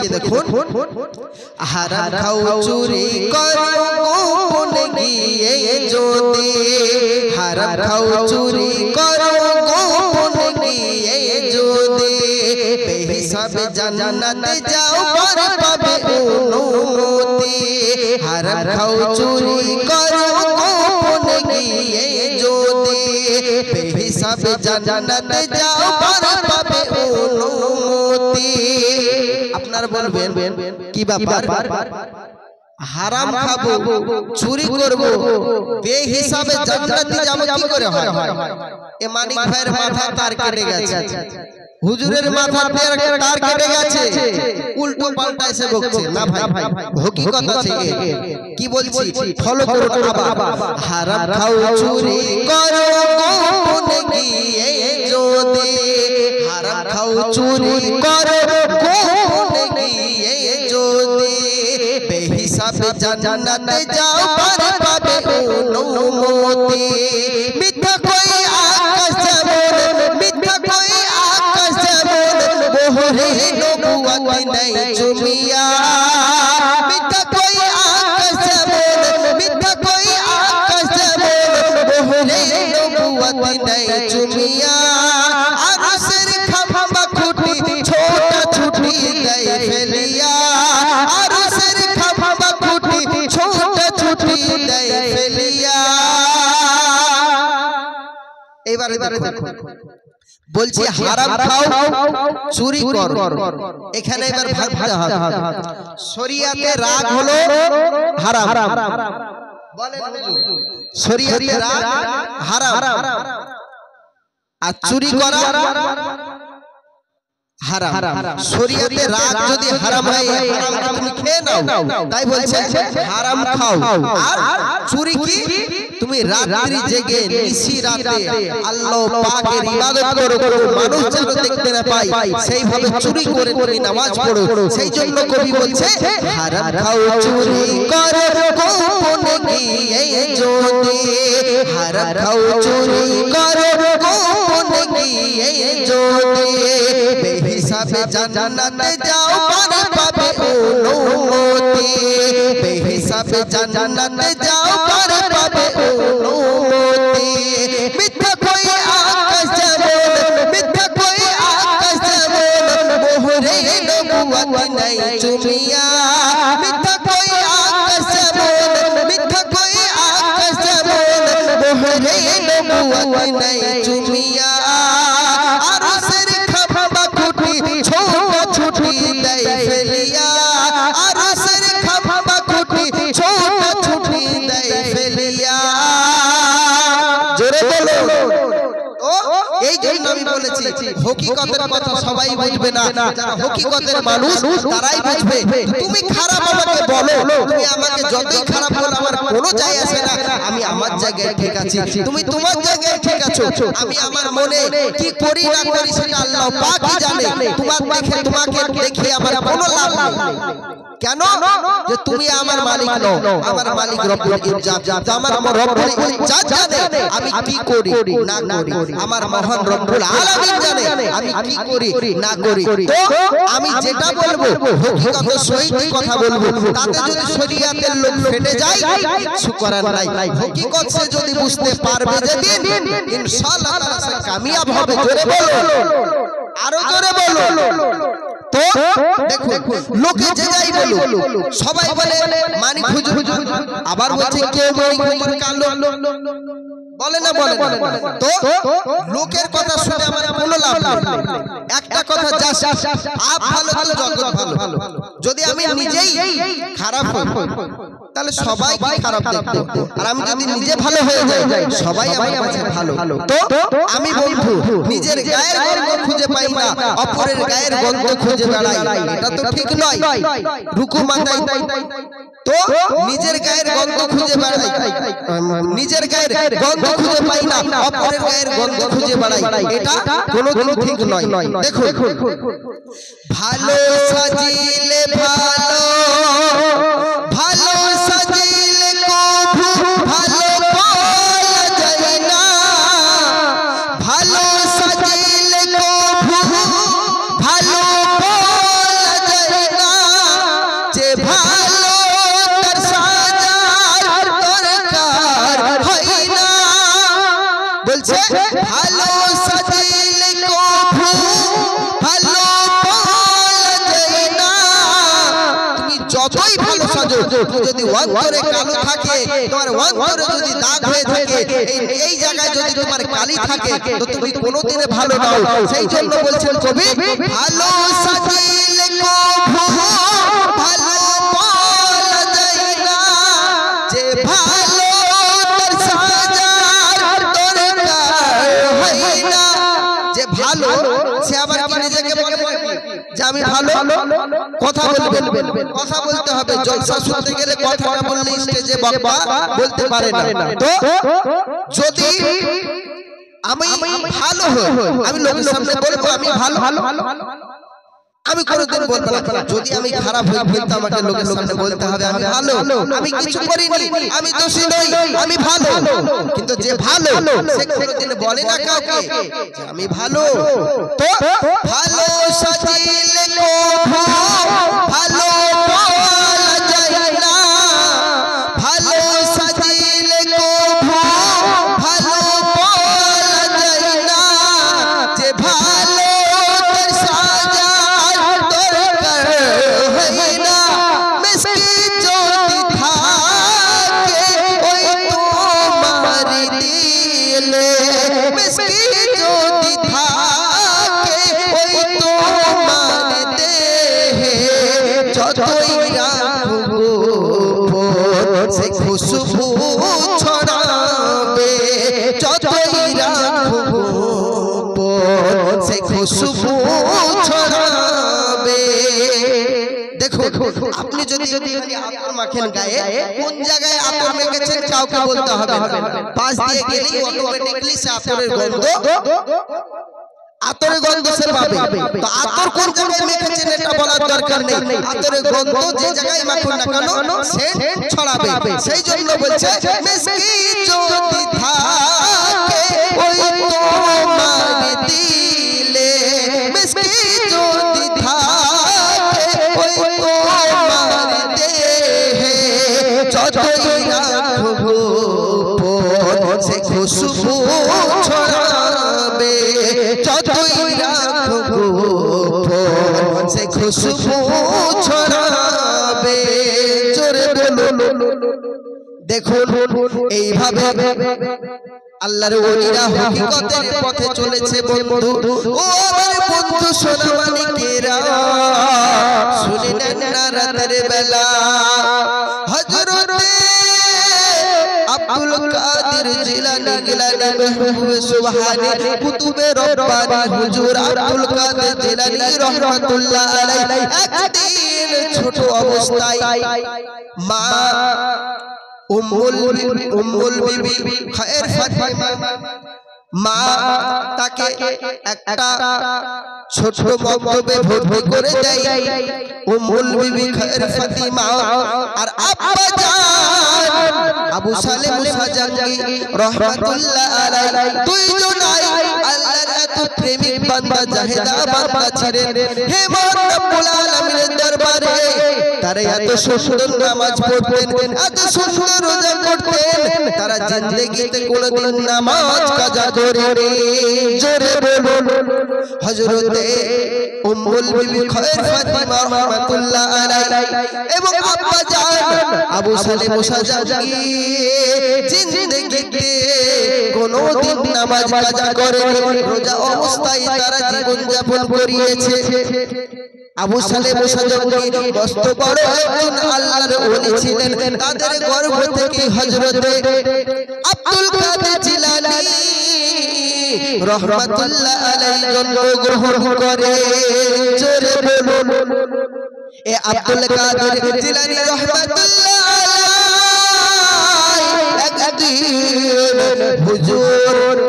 দেখুন হারাম খাও চুরি করো গোপনে গিয়ে যদি হারাম খাও চুরি করো গোপনে গিয়ে যদি বেহিসাবে জান্নাতে যাও পার পাবে অনুমতি হারাম খাও চুরি করো গোপনে গিয়ে যদি বেহিসাবে জান্নাতে যাও পার পাবে অনুমতি আপনারা বলবেন কি ব্যাপার হারাম খাবো চুরি করব বেহিসাবে জান্নাতে যাব কি করে হয় এ মানিক ভাইয়ের মাথা তার কেটে গেছে হুজুরের মাথা তার কেটে গেছে উল্টো পাল্টা এসে বকছে না ভাই হকিকত আছে কি বলছি ফলো করো আবার হারাম খাও চুরি করো গোপনে গিয়ে যদি হারাম খাও চুরি করো গোপনে গিয়ে যদি বেহিসাবে জান্নাতে যাও পার পাবে অনুমতি মিথ্যা কই আকাশ যেমন মিথ্যা কই আকাশ যেমন মোহরে নবুয়ত নাই চুমিয়া মিথ্যা কই আকাশ যেমন মিথ্যা কই আকাশ যেমন মোহরে নবুয়ত নাই চুমিয়া আরশের খাম্বা খুঁটি ছোটা ছুটি দেয় ফেলিয়া আরশের খাম্বা খুঁটি ছোটা ছুটি দেয় ফেলিয়া এবারে দেখুন বলছি হারাম খাও চুরি কর এখানে এবার ভাবতে হবে শরিয়াতে রাগ হলো হারাম বলেন হুজুর শরিয়াতে রাগ হারাম আর চুরি করা হারাম শরিয়াতে রাগ যদি হারাম হয় হারাম তুমি খেয়ে নাও তাই বলছে হারাম খাও আর চুরি কি তুমি রাত্রি জেগে নিশি রাতে আল্লাহ পাকের ইবাদত করো মানুষ যেন দেখতে না পায় সেইভাবে চুরি করে তুমি নামাজ পড়ো সেই জন্য কবি বলছে হারাম খাও চুরি করো গোপনে গিয়ে যদি হারাম খাও চুরি করো গোপনে গিয়ে যদি বেহিসাবে জান্নাতে যাও পার পাবে অনুমতি বেহিসাবে জান্নাতে যাও পার পাবে অনুমতি মিথ্যা কই আকাশ যেমন মিথ্যা কই আকাশ যেমন মোহরে নবুয়ত নাই চুমিয়া মিথ্যা কই আকাশ যেমন মিথ্যা কই আকাশ যেমন মোহরে নবুয়ত নাই চুমিয়া আরশের খাম্বা খুঁটি ছোটা ছুটি দেয় ফেলিয়া আরশের খাম্বা খুঁটি ছোটা ছুটি দেয় ফেলিয়া জোরে বলো এই জন্য আমি বলেছি হকিকতের কথা সবাই বুঝবে না যারা হকিকতের মানুষ তারাই বুঝবে তুমি খারাপ আমাকে বলো তুমি আমাকে যতই খারাপ বলো আমার কোনো যায় আসে না আমি আমার জায়গায় ঠিক আছি তুমি তোমার জায়গায় ঠিক আছো আমি আমার মনে কি করি না করি সেটা আল্লাহ পাকই জানে তোমাকে দেখে আমার কোনো লাভ নেই কেন যে তুমি আমার মালিক নও আমার মালিক রব্বুল ইজ্জাত আমার রব্বুল ইজ্জাত জানে আমি কি করি না করি আমার মহান রব্বুল আলামিন জানে আমি কি করি না করি তো আমি যেটা বলবো হকিকত সহিত কথা বলবো তাতে যদি শরিয়াতের লোক ফেটে যায় কিছু করার নাই হকিকত সে যদি বুঝতে পারবে যেদিন ইনশাআল্লাহ তাআলা সে কামিয়াব হবে জোরে বলো আরো জোরে বলো তো দেখো লোকে যে যাই বলো সবাই বলে মানিক হুজুর আবার বলছে কেউ মানিক হুজুর কালো বলে না তো লোকের কথা শুনে আমার কোনো লাভ নেই একটা কথা যা আপ ভালো তো জগৎ ভালো যদি আমি নিজেই খারাপ হই তাহলে সবাই খারাপ দেখবে আর আমি যদি নিজে ভালো হয়ে যাই সবাই আমার কাছে ভালো তো আমি বন্ধু নিজের গায়ের গন্ধ খুঁজে পাই না অপরের গায়ের গন্ধ খুঁজে বেড়াই এটা তো ঠিক নয় রুকু মাথায় তো নিজের গায়ের গন্ধ খুঁজে বেড়াই নিজের গায়ের গন্ধ খুঁজে পাই না অপরের গায়ের গন্ধ খুঁজে বেড়াই এটা কোনোদিন ঠিক নয় দেখো ভালো সাজিলে ভালো ভালো সাজিলে কভু ভালো বলা যায় না ভালো সাজিলে কভু ভালো বলা যায় না বলছে ভালো সাজিলে কভু ভালো পাওয়া যায় না। তুমি যতই ভালো সাজো, যদি অন্তরে কালো থাকে, তোমার অন্তরে যদি দাগ হয়ে থাকে, এই জায়গায় যদি তোমার কালি থাকে, তো তুমি কোনোদিনে ভালো নাও। সেই জন্য বলছেন কবি ভালো সাজিলে কভু ভালো পাওয়া যায় না। যে ভালো তার সাজার দরকার হয় না। যে ভালো সে আবার কি নিজেকে বলে যে আমি ভালো? কথা বলবেন, কথা বলতে হবে। জলসা শুনতে গেলে কথা না বললে স্টেজে বক্তা বলতে পারে না। তো যদি আমি ভালো হই, আমি লোকের সামনে বলবো আমি ভালো, আমি কোনোদিন বলবো না। যদি আমি খারাপ হই, কিন্তু আমাকে লোকের সামনে বলতে হবে আমি ভালো, আমি কিছু করিনি, আমি দোষী নই, আমি ভালো। কিন্তু যে ভালো সে কোনোদিন বলে না কাউকে যে আমি ভালো। তো ভালো সাজিলে কভু ভালো পাওয়া যায় না। ভালো সাজিলে কভু ভালো পাওয়া যায় না। যে ভালো তার সাজার দরকার হয় না। মিসকিন যদি থাকে ওই তোমার দিলে, মিসকিন যদি থাকে ওই তোমার দেহে, যতই রাখবো সে খুশবু ছড়াবে, যতই রাখবো সে খুশবু ছড়াবে। দেখো আপনি যদি আতর মাখেন গায়ে, কোন জায়গায় আতর মেখেছেন কাউকে বলতে হবে না। পাশ দিয়ে গেলেই অটোমেটিক্যালি সে আতরের গন্ধ, আতরের গন্ধ সে পাবে। তো আতর কোন জায়গায় মেখেছেন এটা বলার দরকার নেই। আতরের গন্ধ যে জায়গায় মাখুন না কেন সেন্ট ছড়াবে। সেই জন্য বলছে মিসকিন যদি থাকে ওই তোমার দিলে, মিসকিন যদি থাকে ওই তোমার দেহে, যতই রাখবো সে খুশবু ছড়াবে, যতই রাখবো সে খুশবু ছড়াবে। জোরে বলো। দেখুন এইভাবে আল্লাহর ওলিরা হকিকতের পথে চলেছে বন্ধু। ও আমার বন্ধু সোনামানিকেরা, শুনে নেন না রাতের বেলা হযরতে আব্দুল কাদের জিলানী গিলানী মেহবুব সুবহানী কুতুবে রব্বানী হুজুর আব্দুল কাদের জিলানী রাহমাতুল্লাহ আলাইহি একদিন ছোট অবস্থায় মা উম্মুল বিবি খায়ের ফাতিমা মা তাকে একটা ছোট মক্তবে ভর্তি করে দেয়। উম্মুল বিবি খায়ের ফাতিমা আর আব্বা জান আবু সালেম মুসা জাঙ্গি রাহমাতুল্লাহ আলাইহি দুইজনাই আল্লাহর এত প্রেমিক বান্দা জাহেদা বান্দা ছিলেন। হে মহান রব্বুল আলামিনের দরবারে তারা এত সুন্দর নামাজ পড়তেন, এত সুন্দর রোজা করতেন, তারা জিন্দেগিতে কোনোদিন নামাজ কাজা করেনি। জোরে বলুন হযরতে উম্মুল বিবি খায়ের ফাতিমা রাহমাতুল্লাহ আলাইহি এবং আব্বা জান আবু সালেম মুসা জাঙ্গি জিন্দেগিতে কোনোদিন নামাজ কাজা করেনি। রোজা অবস্থায় তারা জীবন যাপন করিয়েছে। আবু সালেম মুসা জাঙ্গি মস্ত বড় একজন আল্লাহর ওলি ছিলেন। তাদের গর্ভ থেকে হযরতে আব্দুল কাদের জিলানী রাহমাতুল্লাহ আলাইহি জন্মগ্রহণ করে। জোরে বলুন এ আব্দুল কাদের জিলানী রাহমাতুল্লাহ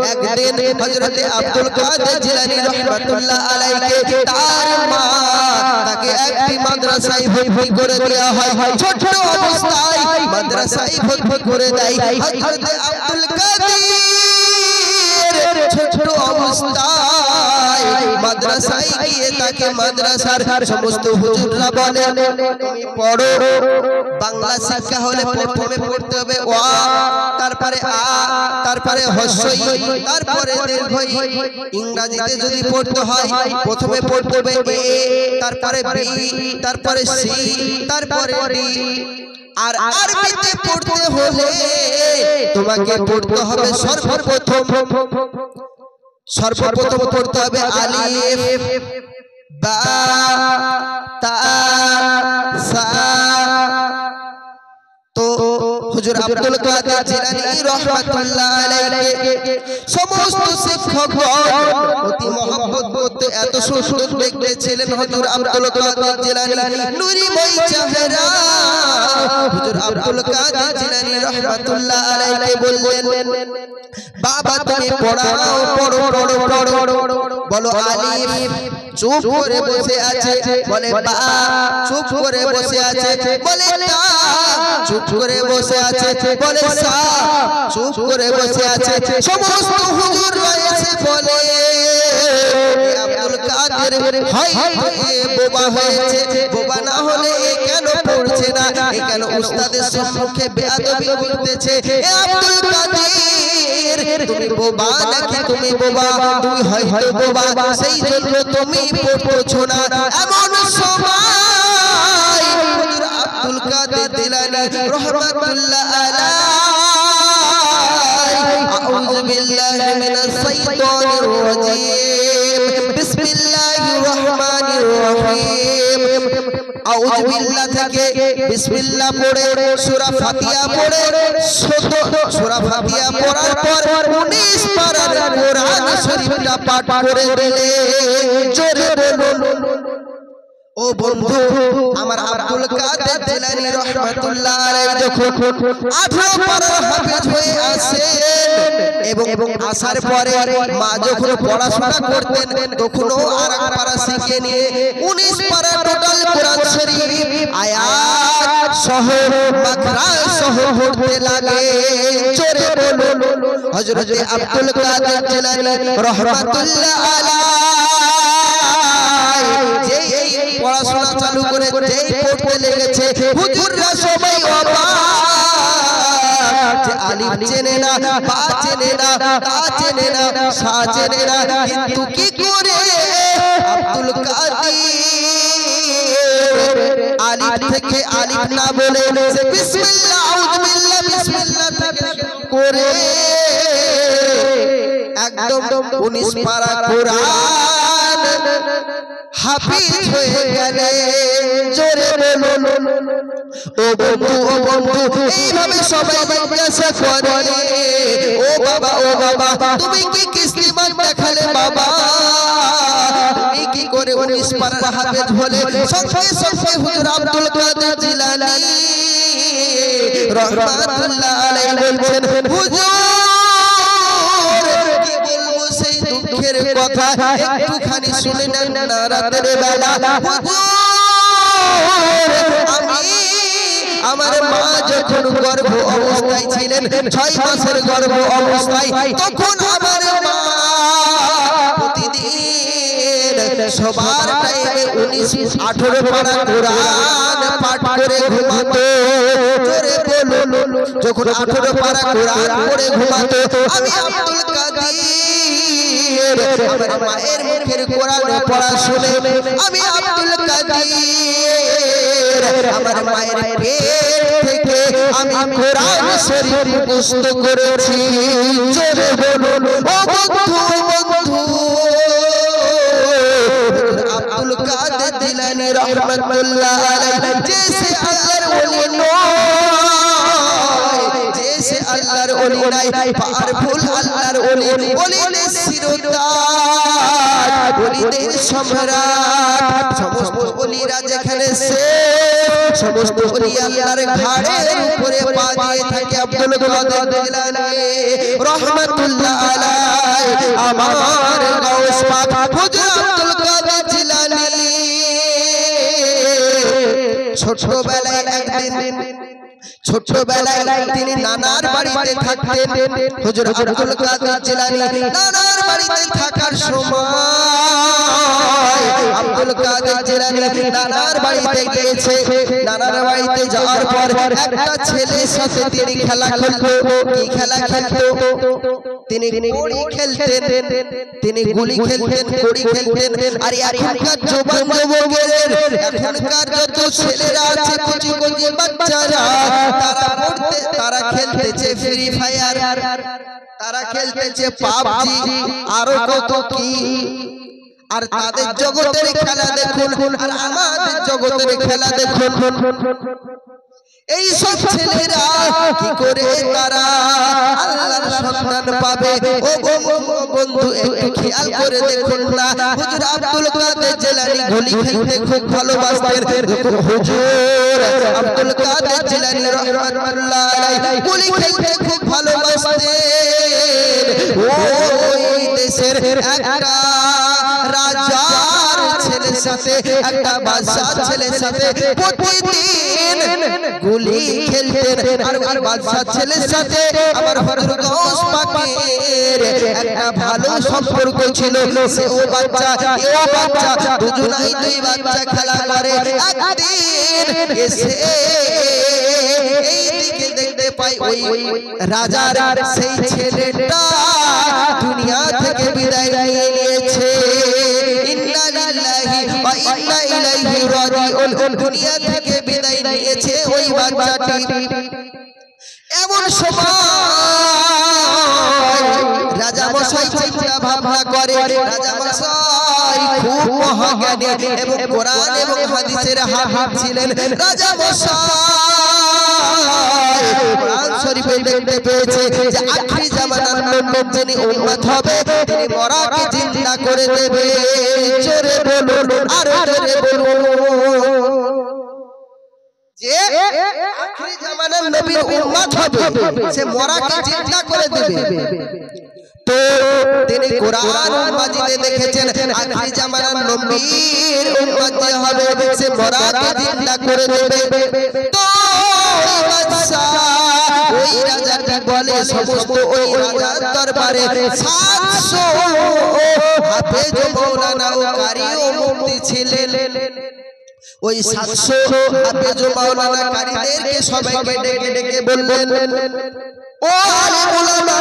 একদিন হযরতে আব্দুল কাদের জিলানী রাহমাতুল্লাহ আলাইহি তার মা তাকে একটি মাদ্রাসায় ভর্তি করে দেওয়া হয়। ছোট অবস্থায় মাদ্রাসায় ভর্তি করে দেয় হযরতে আব্দুল কাদের। ছোট অবস্থায় মাদ্রাসায় গিয়ে তাকে মাদ্রাসার সমস্ত হুজুররা বলেন তুমি পড়ো, বাংলা শিক্ষা হলে প্রথমে পড়তে হবে ওয়া, তারপরে আ, তারপরে হস্যই, তারপরে দীর্ঘই। ইংরেজিতে যদি পড়তে হয় প্রথমে পড়তে হবে এ, তারপরে বি, তারপরে সি, তারপরে ডি। আর আরবিতে পড়তে হলে তোমাকে পড়তে হবে সর্বপ্রথম পড়তে হবে আলিফ, বা, তা, সা। তো হুজুর আব্দুল কাদের জিলানী রাহমাতুল্লাহ আলাইহি সমস্ত শিক্ষকগণ অতি মহব্বত করতে, এত সুন্দর দেখতে ছিলেন হুজুর আব্দুল কাদের জিলানী নূরিময় চেহারা। হুজুর আব্দুল কাদের জিলানী রাহমাতুল্লাহ আলাইহি বললেন, বাবা তুমি পড়াও, পড়ো পড়ো পড়ো, বলো আলিফ, চুপ করে বসে আছে, বলে বা, চুপ করে বসে আছে, বলে তা, চুপ করে বসে আছে, বলে সা, চুপ করে বসে আছে। সমস্ত হুজুররা এসে বলে আব্দুল কাদের হয় বোবা হয়েছে, বোবা না হলে এ কেন পড়ছে না, এ কেন উস্তাদের সম্মুখে বেয়াদবি করতেছে। এ আব্দুল কাদের তুমি বোবা নাকি, তুমি বোবা, তুমি হয়তো বোবা, সেই জন্য তুমি পড়ছো না। এমন সময় হুজুর আব্দুল কাদের জিলানী রাহমাতুল্লাহ আলাইহি আউযু বিল্লাহি মিনাশ শাইতানির রাজীম বিসমিল্লাহির রহমানির রহিম। আউযু বিল্লাহ থেকে বিসমিল্লাহ পড়ে সূরা ফাতিহা পড়ে, সূরা ফাতিহা পড়ার পর 19 পারার কোরআন শরীফটা পাঠ করে দিলে জোরে বলুন। ও বন্ধু আমার আব্দুল কাদের জিলানী রাহমাতুল্লাহ আলাইহি যখন 18 পারার হাফেজ হয়ে আসেন এবং আসার পরে মা যখন পড়াশোনা করতেন তখনও আর এক পারা শিখে নিয়ে 19 পারা টোটাল কোরআন শরীফ আয়াত সহ মাখরাজ সহ পড়তে লাগে। জোরে বলুন হযরত আব্দুল কাদের জিলানী রাহমাতুল্লাহ আলাইহি যেই পড়াশোনা চালু করে যেই পড়তে লেগেছে হুজুররা সবাই অবাক যে আলিফ চেনে না, বা চেনে না, তা চেনে না, সা চেনে না, কিন্তু কি করে আব্দুল কাদের আলিফ থেকে আলিফ না বলে বিসমিল্লাহ আউযু বিল্লাহ বিসমিল্লাহ থেকে করে একদম 19 পারা কোরআন হাফিজ হয়ে গেলে। জোরে বলুন ও বন্ধু, ও বন্ধু এইভাবে সবাই জিজ্ঞাসা করে ও বাবা, ও বাবা তুমি কি কিস্তিমান দেখালে বাবা, তুমি কি করে 19 পারার হাফেজ হলে? সঙ্গে সঙ্গে হুজুর আব্দুল কাদের জিলানী রাহমাতুল্লাহ আলাইহি বলছেন, হুজুর কি বলবো সেই দুঃখের কথা, একটুখানি শুনে নেন না রাতের বেলা। আমি আমার মা যখন গর্ভ অবস্থায় ছিলেন, 6 মাসের গর্ভ অবস্থায়, তখন আমার মা প্রতিদিন সবার টাইমে 19-18 পারা কোরআন পাঠ করে ঘুমাতো। জোরে বলুন যখন 18 পারা কোরআন পড়ে ঘুমাতো, আমি আব্দুল কাদের আমার মায়ের মুখের কোরআন পড়া শুনে আমি আব্দুল কাদের আমার মায়ের পেট থেকে আমি কোরআন শরীফ মুখস্থ করেছি। জোরে বলুন ও বন্ধু, বন্ধু আব্দুল কাদের জিলানী রাহমাতুল্লাহ আলাইহি জেসে আল্লাহর ওলি নয়, জেসে আল্লাহর ওলি নাই, পাওয়ারফুল আল্লাহর ওলি, ওলিদের শিরোতাজ, ওলিদের সম্রাট, সমস্ত ওলিরা যেখানে সমস্ত ওলি আল্লাহর ঘাড়ের উপরে পা দিয়ে থাকে আব্দুল কাদের জিলানী রাহমাতুল্লাহ আলাইহি আমার গাউস পাক হুজুর আব্দুল কাদের জিলানী ছোটবেলায় একদিন ছোটবেলায় তিনি নানার বাড়িতে থাকতেন। হুজুর আব্দুল কাদের জিলানী নানার বাড়িতে থাকার সময় আব্দুল কাদের জিলানী নানার বাড়িতে গিয়েছে, নানার বাড়িতে যাওয়ার পর একটা ছেলের সাথে তিনি খেলা খেলতো। কি খেলা খেলতো? তিনি কড়ি খেলতেন, তিনি গুলি খেলতেন, কড়ি খেলতেন। আর এখনকার জোয়ান যুবকের, এখনকার যত ছেলেরা আছে, কচি কচি বাচ্চারা, তারা খেলতেছে ফ্রি ফায়ার, তারা খেলতেছে পাবজি, আরো কত কি। আর তাদের জগতের খেলা দেখুন, আর আমাদের জগতের খেলা দেখুন। এই সব ছেলেরা কি করে তারা আল্লাহর সন্ধান পাবে? ও বন্ধু, একটু খেয়াল করে দেখুন না। হুজুর আব্দুল কাদের জিলানী গুলি খেলতে খুব ভালোবাসতেন। হুজুর আব্দুল কাদের জিলানী রাহমাতুল্লাহ আলাইহি গুলি খেলতে খুব ভালোবাসতেন। ওই দেশের একটা রাজার ছেলের সাথে, একটা বাদশার ছেলের সাথে প্রতিদিন গুলি খেলতেন। আর ওই বাদশার ছেলের সাথে আমার হুজুর গাউস পাকের একটা ভালো সম্পর্ক ছিল। সে ও বাচ্চা, এও বাচ্চা, দুজনেই দুই বাচ্চা খেলা করে। একদিন এসে এই দিকে দেখতে পাই ওই রাজার সেই ছেলেটা দুনিয়া থেকে বিদায় নিয়ে নিয়েছে। ইন্না লিল্লাহি ওয়া ইন্না ইলাইহি রাজিউন। দুনিয়া থেকে বিদায় নিয়েছে ওই বাচ্চাটি। এমন সময় রাজা মশাই চিন্তা ভাবনা করে। রাজা মশাই খুব মহাজ্ঞানী এবং কোরআন এবং হাদিসের হাফেজ ছিলেন। রাজা মশাই কোরআন শরীফে দেখতে পেয়েছে যে আখিরি জামানার নবী যিনি উম্মত হবে, তিনি মরাকে জিন্দা করে দেবে। জোরে বলুন, আরো জোরে বলুন, যে আখিরি জামানার নবীর উম্মত হবে, সে মরাকে জিন্দা করে দেবে। তো তিনি কোরআন মাজিদে দেখেছেন আখিরি জামানার নবীর উম্মত যে হবে, সে মরাকে জিন্দা করে দেবে। তো ওই রাজাটি বলে, সমস্ত ওই রাজার দরবারে 700 হাফেজ মাওলানা ও কারি ও মুফতি ছিলেন। ওই 700 হাফেজ মাওলানা কারীদেরকে সবাইকে ডেকে ডেকে বললেন, ও আলেম উলামা,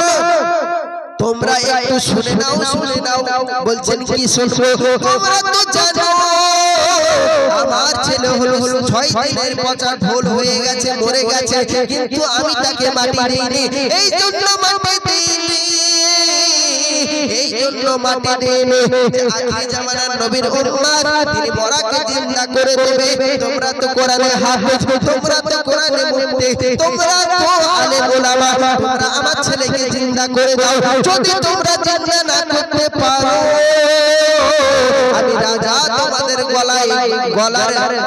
তোমরা একটু শুনে নাও, শুনে নাও। বলছেন কি শুনবো? তোমরা তো জানো আমার ছেলে হলো 6 দিনের পচা ঢোল হয়ে গেছে, মরে গেছে, কিন্তু আমি তাকে মাটি দেইনি। এই জন্য মাটি দেইনি, এই জন্য মাটি দেইনি যে আখিরি জামানার নবীর উম্মত তিনি মরাকে জিন্দা করে দেবে। তোমরা তো কোরআনে হাফেজ, তোমরা তো কোরআনে মুফতি, তোমরা তো আলেম উলামা, তোমরা আমার ছেলেকে জিন্দা করে দাও। যদি তোমরা জিন্দা না করতে পারো, আমি রাজা তোমাদের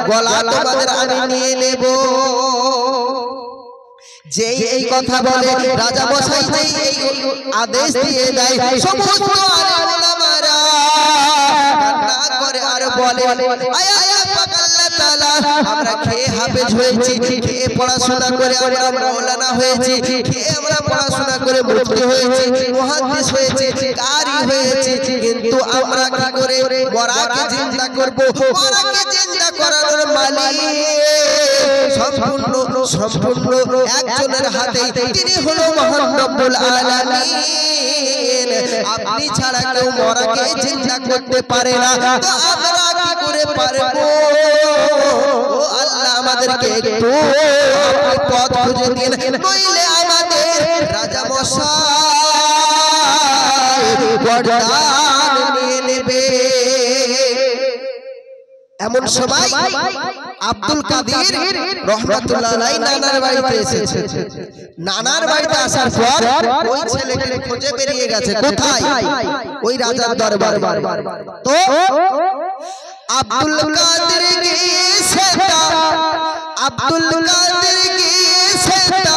গলা তোমাদের আমি নিয়ে নেব। যে এই কথা বলে, রাজা মশাই যে এই আদেশ দিয়ে দেয়, সমস্ত আলেম উলামারা কান্না করে আর বলে, আয়া আল্লাহ তাআলা, আমরা খেয়ে হাফেজ হয়েছি, খেয়ে পড়াশোনা করে আমরা মাওলানা হয়েছি, খেয়ে আমরা পড়াশোনা করে মুফতি হয়েছি, মুহাদ্দিস হয়েছি, কারি হয়েছি, কিন্তু আমরা কি করে মরাকে জিন্দা করব? মরাকে জিন্দা করার মালিক সম্পূর্ণ একজনের হাতে, তিনি হলো মহান রব্বুল আলামিন। আপনি ছাড়া কেউ মরাকে জিন্দা করতে পারে না, তো আমরা কি করে পারবো? ও আল্লাহ, আমাদেরকে একটু পথ খুঁজে দিন, নইলে আমাদের রাজা মশাই বরদান নিয়ে নেবে। এমন সময় আব্দুল কাদের রহমাতুল্লাহ আলাইহি নানার বাড়িতে এসেছে। নানার বাড়িতে আসার পর ওই ছেলেকে খুঁজে বেরিয়ে গেছে। কোথায়? ওই রাজার দরবারে। তো আব্দুল কাদের গিয়েছেটা, আব্দুল কাদের গিয়েছেটা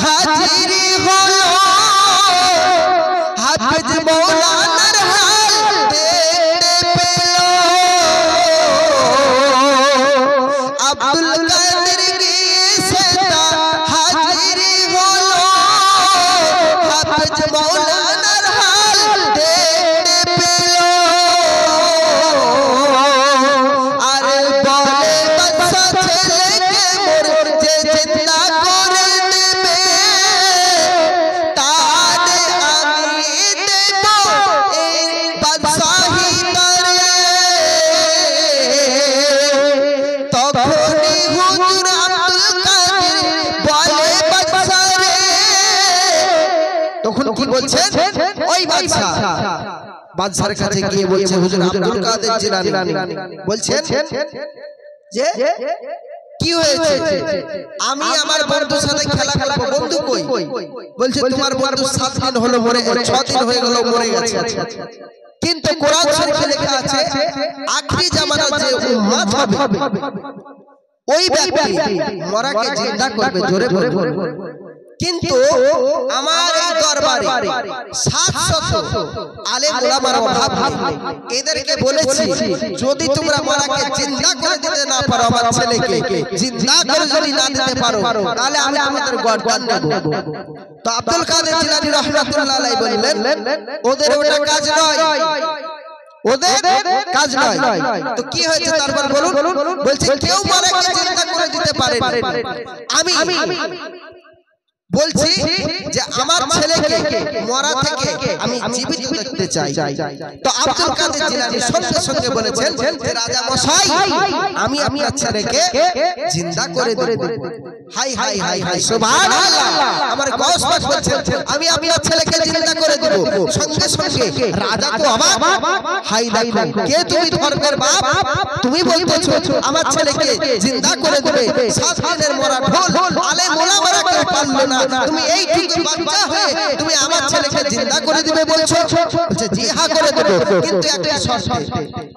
হাজিরি হলো, হাফেজ মাওলানার হাল দেখতে পেল। আব্দুল কাদের গিয়েছেটা হাজিরি হলো, হাফেজ মাওলানার হাল দেখতে পেল। আর বলে বাদশা ছেলেকে তখন কি বলছেন ওই বাদশার কাছে গিয়ে বলছে হুজুর আব্দুল কাদের জিলানী বলছেন যে কি হয়েছে আমি আমার বন্ধুর সাথে খেলা খেলবো বন্ধু কই বলছে তোমার বন্ধু 7 দিন হলো মরে 6 দিন হয়ে গেল মরে গেছে কিন্তু কোরআন শরীফে লেখা আছে আখিরি জামানার যে উম্মত হবে ওই ব্যক্তি মরাকে জিন্দা করবে জোরে বলুন কিন্তু আমার এই দরবারে 700 আলেম ওলামার অভাব নেই এদেরকে বলেছি যদি তোমরা মরাকে জিন্দা করে দিতে না পারো আমার ছেলেকে জিন্দা করে যদি না দিতে পারো তাহলে আমি তোমাদের গর্দান দেব তো আব্দুল কাদের জিলানী রাহমাতুল্লাহ আলাইহি বললেন ওদের ওটা কাজ নয় ওদের কাজ নয় তো কি হয়েছে তারপর বলুন বলছে কেউ মরাকে জিন্দা করে দিতে পারে আমি বলছি যে আমার ছেলেকে মরা থেকে আমি জীবিত দেখতে চাই তো আব্দুল কাদের জিলানী সঙ্গে সঙ্গে বলেছেন যে রাজা মশাই আমি আপনার ছেলেকে জিন্দা করে দেব হাই হাই হাই হাই সুবহানাল্লাহ আমার গাউস পাক বলছেন আমি আপনার ছেলেকে জিন্দা করে দেব সঙ্গে সঙ্গে রাজা তো অবাক হাই দেখো কে তুমি ধর্মের বাপ তুমি বলতেছো আমার ছেলেকে জিন্দা করে দেবে 7 দিনের মরা ঢোল আলেম ওলামারা কেউ পারলো না তুমি এই টুকু বাচ্চা হয়ে তুমি আমার ছেলেকে জিন্দা করে দিবে বলছো বলছে জি হ্যাঁ করে দেব কিন্তু একটা শর্তে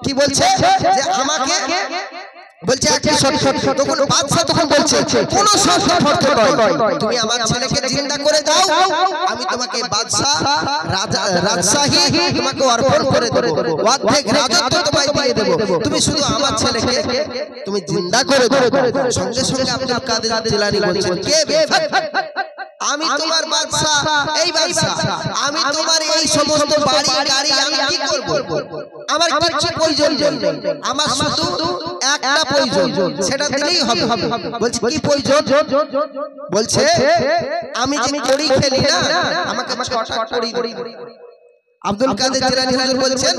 কি বলছে যে আমাকে বলছে একটা শর্ত তখন বাদশা তখন বলছে কোন শর্ত নয় তুমি আমার ছেলেকে জিন্দা করে দাও আমি তোমাকে বাদশা রাজশাহী তোমাকে অর্পণ করে দেব অর্ধেক রাজত্ব তোমায় দিয়ে দেব তুমি শুধু আমার ছেলেকে তুমি জিন্দা করে দাও সঙ্গে সঙ্গে আব্দুল কাদের জিলানী বলছেন কে আমি তোমার বাদশা এই বাদশা আমি তোমার এই সমস্ত বাড়ি গাড়ি আমি কি করব আমার কিছু প্রয়োজন নেই আমার শুধু একটা প্রয়োজন সেটা দিলেই হবে বলছে কি প্রয়োজন বলছে আমি যে কড়ি খেলি না আমাকে 6টা কড়ি আব্দুল কাদের জিলানী হুজুর বলছেন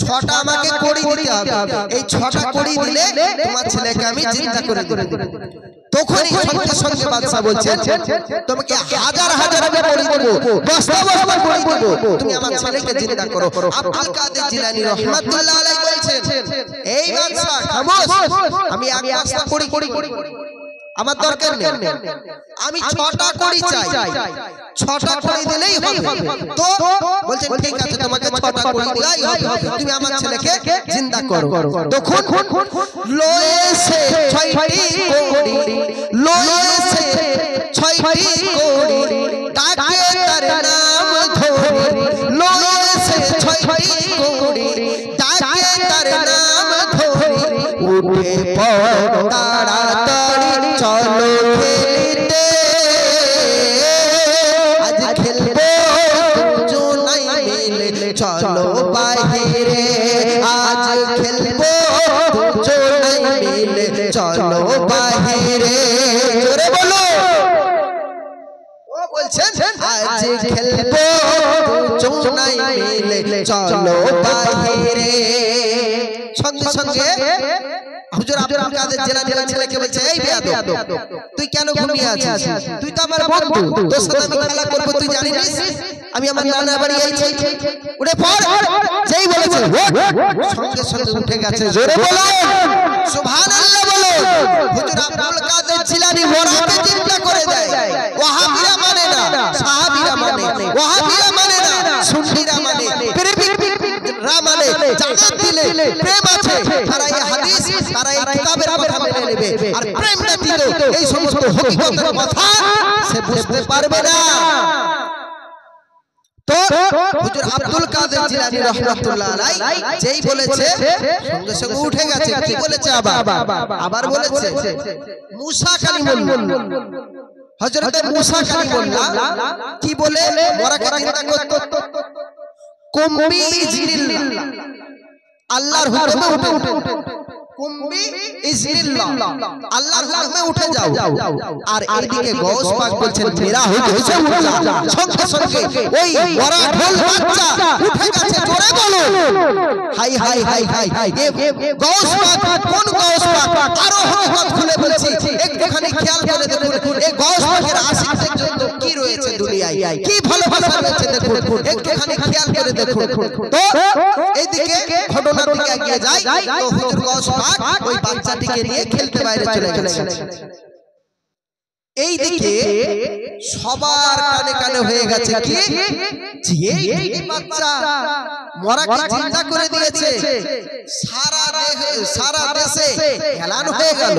6টা আমাকে কড়ি দিতে হবে এই 6টা কড়ি দিলে তোমার ছেলেকে আমি জিন্দা করে দেব তখনই সঙ্গে সঙ্গে বাদশা বলছেন তোমাকে হাজার হাজার আমি কড়ি দেব বস্তা বস্তা কড়ি দেব তুমি আমার ছেলেকে জিন্দা করো আব্দুল কাদের জিলানী রাহমাতুল্লাহ আলাইহি বলছেন এই বাদশা খামোশ আমি এক বস্তা কড়ি আমার দরকার নেই আমি 6টা কড়ি চাই 6টা কড়ি দিলেই হবে তো বলছেন ঠিক আছে তোমাকে 6টা কড়ি দিলেই হবে তুমি আমার ছেলেকে জিন্দা করো তখন লয়েছে 6টি কড়ি লয়েছে 6টি কড়ি তাকে তার নাম ধরে লয়েছে 6টি কড়ি তাকে তার নাম ধরে উঠে পড় তাড়াতাড়ি চলো খেলতে আজ খেলবো দুজনাই মিলে চলো বাইরে আজ খেলবো দুজনাই মিলে চলো বাইরে জোরে বলো ও বলছেন আজ খেলবো দুজনাই মিলে চলো বাইরে সঙ্গে সঙ্গে হুজুর আব্দুল কাদের জিলানী ছেলেকে বলছে এই বেয়াদব তুই কেন ঘুমিয়ে আছিস তুই তো আমার বন্ধু তোর সাথে আমি খেলা করব তুই জানিস আমি আমার নানা বাড়ি আইছি উঠে পড় যেই বলেছে সঙ্গে সঙ্গে উঠে গেছে জোরে বলো সুবহানাল্লাহ বলো হুজুর আব্দুল কাদের জিলানী মরাকে জিন্দা করে দেয় ওয়াহাবিরা মানে না সাহাবীরা মানে ওয়াহাবিরা মানে না সুন্নিরা মানে রামানে জানাত দিলে প্রেম আছে তারা এই হাদিস তারা এই কিতাবের কথা মেনে নেবে আর প্রেম ব্যতীত এই সমস্ত হকিকতের কথা সে বুঝতে পারবে না তো হুজুর আব্দুল কাদের জিলানী রাহমাতুল্লাহ আলাইহি যেই বলেছে সঙ্গে সঙ্গে উঠে গেছে কি বলেছে আবার বলেছে মুসা কালিমুল্লাহ হযরত মুসা কালিমুল্লাহ কি বলে মরাকে জিন্দা করত কুম্বি ইজরিল্লাহ আল্লাহর হুকুমে উঠে কুম্বি ইজরিল্লাহ আল্লাহর হুকুমে উঠে যাও আর এদিকে গাউস পাক বলছেন মেরা হইছে উঠা সঙ্গে সঙ্গে ওই বড় ঢোল বাচ্চা উঠে গেছে জোরে বলো হাই হাই হাই হাই গাউস পাক কোন গাউস পাক আরো হকত খুলে বলছি একটুখানি খেয়াল করে দেখুন এই গাউস পাকের আশিকদের জন্য কি রয়েছে দুনিয়ায় কি ভালোবাসা রয়েছে একটুখানি খেয়াল করে দেখুন। তো এইদিকে ঘটনার দিকে এগিয়ে যায়, তো হুজুর গৌস পাক ওই বাচ্চাটিকে নিয়ে খেলতে বাইরে চলে গেছে। এইদিকে সবার কানে কানে হয়ে গেছে কি যে এই বাচ্চা মরাকে চিন্তা করে দিয়েছে, সারা দেশে এলান হয়ে গেল।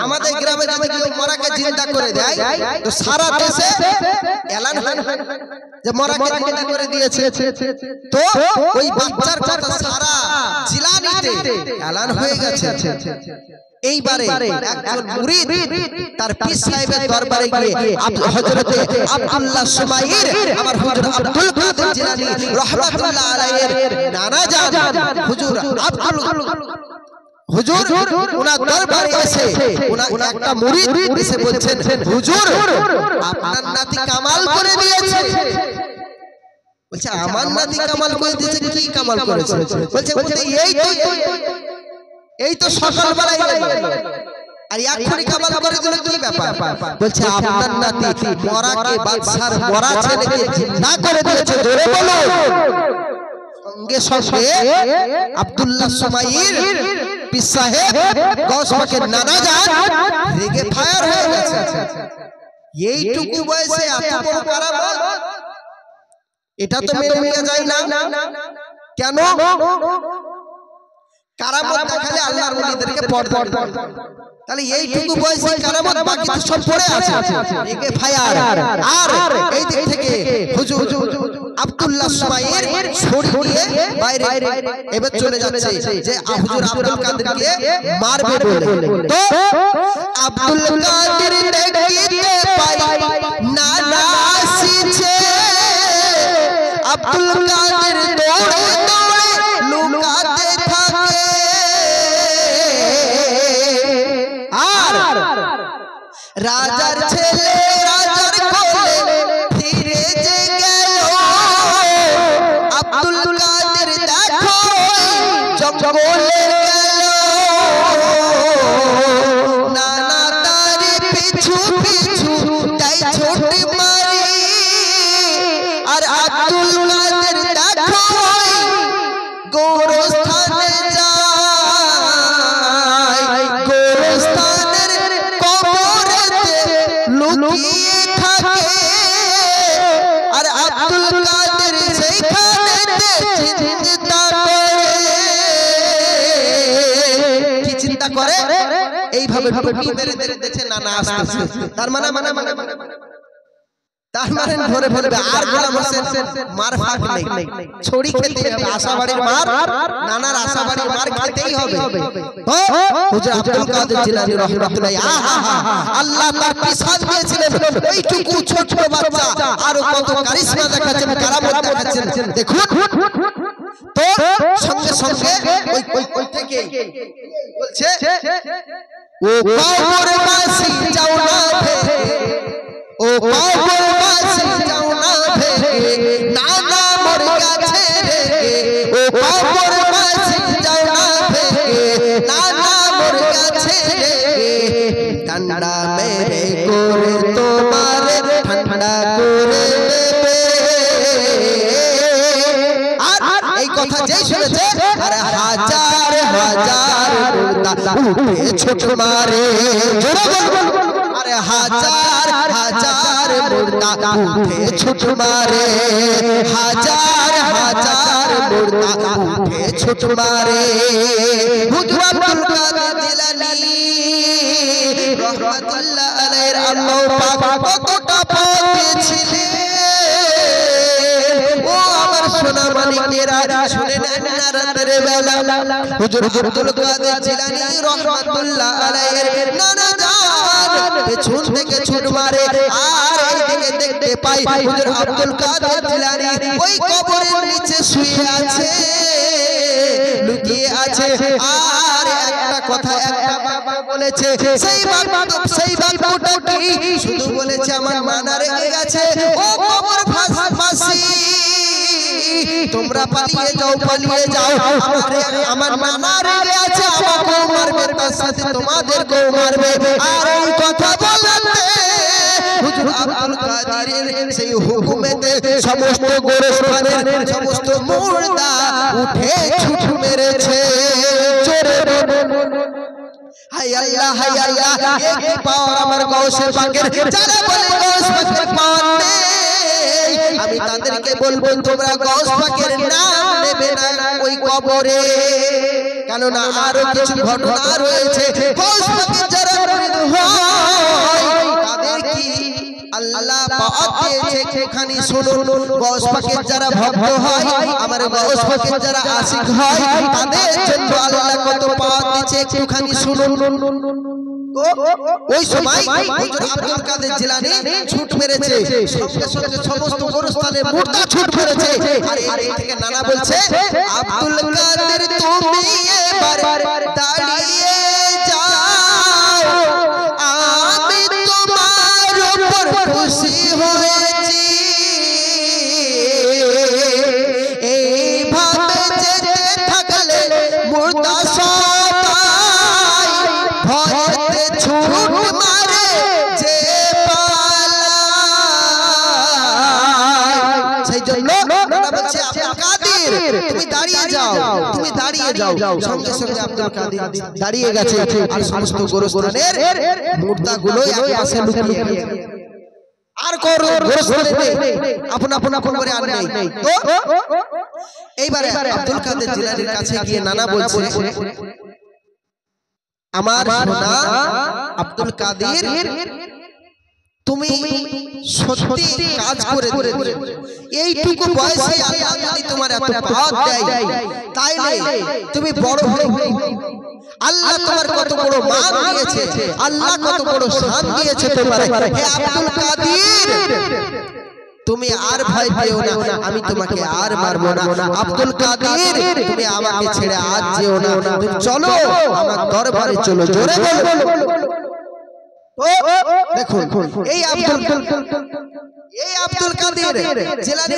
আমাদের গ্রামে যদি কেউ মরাকে চিন্তা করে দেয় তো সারা দেশে এলান যে মরাকে চিন্তা করে দিয়েছে। তো ওই বাচ্চার কথা সারা জিলানিতে এলান হয়ে গেছে। এইবারে একজন মুরিদ তার পীর সাহেবের দরবারে গিয়ে হযরতে আব্দুল্লাহ সুমাইর আমার হুজুর আব্দুল কাদের জিলানী রাহমাতুল্লাহ আলাইহির নানা জান হুজুর আব্দুল হুজুর ওনার দরবারে এসে ওনা একটা মুরিদ এসে বলছেন, হুজুর আপনার নাতি কামাল করে দিয়েছে। বলছে আমার নাতি কামাল করে দিয়েছে? কি কামাল করেছে? বলছে এই তো সকালবেলায় আর এখনই কামাল করে দিল, কি ব্যাপার? বলছে আপনার নাতি মরাকে বাদশার মরা ছেলেকে জিন্দা করে দিয়েছে। জোরে বলো। সঙ্গে সঙ্গে আব্দুল্লাহ সুমাইর পীর সাহেব গৌস পাকের নানা জান রেগে ফায়ার হয়ে গেছে। এইটুকু বয়সে এত বড় কারামত, এটা তো মেনে নেওয়া যায় না। কেন? কারামত দেখালে আল্লাহর ওলিদেরকে পড়তে হয়, তাহলে এইটুকু বয়সে কারামত, বাকি তো সব পড়ে আছে। একে ফায়ার। আর এই দিক থেকে হুজুর আব্দুল্লাহ সুমাইর ছড়ি দিয়ে বাইরে এবার চলে যাচ্ছে যে হুজুর আব্দুল কাদেরকে মারবে বলে। তো আব্দুল কাদের দেখিতে পাই না নাসিছে, আব্দুল কাদের দৌড়ে দৌড়ে লুকাতে থাকে। আর রাজার ছেলে রাজার কোলে ফিরে যে গেল, আব্দুল কাদের দেখো জঙ্গলে গেল। নানা তারে পিছু পিছু তাই ছোট মারি, আর আব্দুল কাদের দেখো গোরস্থানে যায়, গোরস্থানের কবরেতে লুকিয়ে থাকে। আর আব্দুল কাদের সেইখানেতে চিন্তা করে। কি চিন্তা করে? এইভাবে টুপি মেরে দেখছে নানা আসতেছে, তার মানে ধরে ফেলবে। আর গোলাম হোসেন মার ফাঁক নেই, ছড়ি খেতে হবে। আশাবাড়ির মার, নানার আশাবাড়ির মার খেতেই হবে। হুজুর আব্দুল কাদের জিলানী রাহমাতুল্লাহ আল্লাহ তার পিছাদ দিয়েছিলেন এইটুকু ছোট বাচ্চা আর কত কারিশমা দেখাচ্ছেন, কারামত দেখাচ্ছেন দেখুন। তো সঙ্গে সঙ্গে ওই থেকে বলছে, ও কবরবাসী যাও না ভেঙে, ও কবরবাসী যাও না ভেঙে, নানা মোর কাছে রেগে। ও কবরবাসী যাও না ভেঙে, নানা মোর কাছে রেগে। ঠান্ডা মেরে করে তোমারে ঠান্ডা করে দেবে। আর এই কথা যেই শুনেছে, আরে হাজার হাজার মুর্দা উঠে ছোট মারে। আরে হাজার হাজার মুর্দা উঠে ছোট মারে, হাজার হাজার মুর্দা উঠে ছোট মারে। হুজুর আব্দুল কাদের জিলানী রাহমাতুল্লাহ আলাইহির আল্লাহ পাক কতটা পেয়েছিলেন। ও আমার সোনা মানিকেরা, শুনে নেন না রাতের বেলা হুজুর আব্দুল কাদের জিলানী রাহমাতুল্লাহ আলাইহির নানা জান পেছন থেকে ছুট মারে। আর এইদিকে দেখতে পাই হুজুর আব্দুল কাদের জিলানী ওই কবরের নিচে শুয়ে আছে, লুকিয়ে আছে। আর একটা কথা একটা বাবা বলেছে, সেই বাবাটা কি শুধু বলেছে আমার মানা রেগে গেছে, ও কবর ফাঁসি তোমরা পালিয়ে যাও, পালিয়ে যাও। আমার মানা রেগে আছে, আমাকেও মারবে, তার সাথে তোমাদেরকেও মারবে। আর এই কথা বলতে হুজুর আব্দুল কাদিরের সেই হুকুমেতে সমস্ত গোরস্থানের সমস্ত মুর্দা উঠে ছুট মেরেছে জোরে হাই আল্লাহ এক পাওয়ার আমার গাউসে পাকের যারা বলে গাউস পাকের পাওয়ার নেই আমি তাদেরকে বলবো তোমরা গাউস পাকের নাম নেবে না ওই কবরে কেন না আরো কিছু ঘটনা রয়েছে গাউস পাকের যারা মুরিদ হয় তাদের কি আল্লাহ পাক দিয়েছে এখানে শুনুন গাউস পাকের যারা ভক্ত হয় আমার গাউস পাকের যারা আশিক হয় তাদের জন্য আল্লাহ কত পাক দিয়েছে একটুখানি শুনুন তো ওই সময় হুজুর আব্দুল কাদের জিলানী ছুট মেরেছে সঙ্গে সঙ্গে সমস্ত গোরস্থানের মুর্দা ছুট মেরেছে আর এই থেকে নানা বলছে আব্দুল কাদের তুমি এবার দাঁড়িয়ে যাও আমি তোমার উপর খুশি হয়েছি এইভাবে যেতে থাকলে মুর্দা সবাই ভয়তে ছুট মারে যে পালায় সেই জন্য নানা বলছে আব্দুল কাদের তুমি দাঁড়িয়ে যাও সঙ্গে সঙ্গে আব্দুল কাদের দাঁড়িয়ে গেছে আর সমস্ত গোরস্থানের মুর্দাগুলো এক পাশে লুকিয়ে গেছে আর কোন গোরস্থানে নেই আপন করে আর নেই তো এইবারে আব্দুল কাদের জিলানীর কাছে গিয়ে নানা বলছে আমার সোনা আব্দুল কাদের তুমি সত্যি কাজ করে দিলে এইটুকু বয়সে আল্লাহ যদি তোমার এত পাওয়ার দেয় তাইলে তুমি বড় হয়ে আল্লাহ তোমার কত বড় মান দিয়েছে আল্লাহ কত বড় শান দিয়েছে তোমার হে আব্দুল কাদের তুমি আর ভয় পেও না আমি তোমাকে আর মারবো না আব্দুল কাদের তুমি আমাকে ছেড়ে আজ যেও না তুমি চলো আমার দরবারে চলো জোরে বলো দেখুন এই আব্দুল কাদের জিলানী